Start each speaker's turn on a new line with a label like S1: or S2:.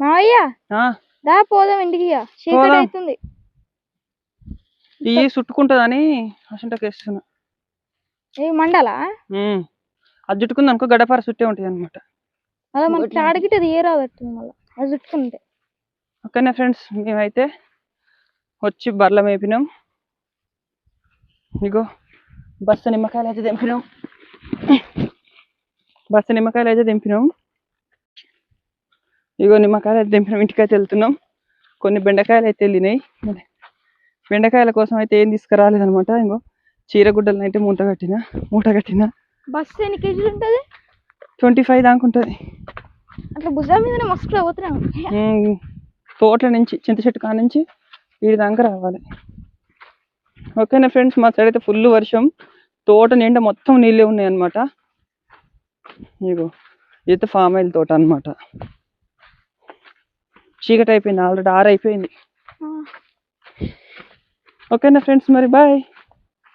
S1: మావయ్య దా పోదాం ఇంటికి, చీకటి అవుతుంది.
S2: ఇవి చుట్టుకుంటుందని అసంటకి వేస్తున్నా.
S1: ఇవి మండలా
S2: అది చుట్టుకుంది అనుకో గడపార చుట్టే ఉంటుంది అనమాట.
S1: అలా మనకి తాడికి అది ఏ రాదట్టు మళ్ళీ అది చుట్టుకుంటే.
S2: ఓకేనా ఫ్రెండ్స్, మేమైతే వచ్చి బర్ల మేపినాం. ఇగో బస్తా నిమ్మకాయలు అయితే తెంపినాం. ఇగో నిమ్మకాయలు అయితే తెంపినాం. ఇంటికైతే వెళ్తున్నాం. కొన్ని బెండకాయలు అయితే వెళ్ళినాయి. బెండకాయల కోసం అయితే ఏం తీసుకురాలేదనమాట. ఇంకో చీరగుడ్డలను అయితే మూట కట్టిన.
S1: బస్సు ఎన్ని కేజీలు ఉంటుంది?
S2: 25 దాకా ఉంటుంది.
S1: అట్లా భుజాల మీద మస్తు పోతున్నాం.
S2: తోటల నుంచి చింత చెట్టు కాడ నుంచి వీడి దాకా రావాలి. ఓకేనా ఫ్రెండ్స్, మా సైడ్ అయితే ఫుల్ వర్షం. తోట నిండా మొత్తం నీళ్ళే ఉన్నాయి అనమాట. ఇగో ఇదైతే ఫామ్ ఆయిల్ తోట అనమాట. చీకటి అయిపోయింది, ఆల్రెడీ 6 అయిపోయింది. ఓకేనా ఫ్రెండ్స్, మరి బాయ్.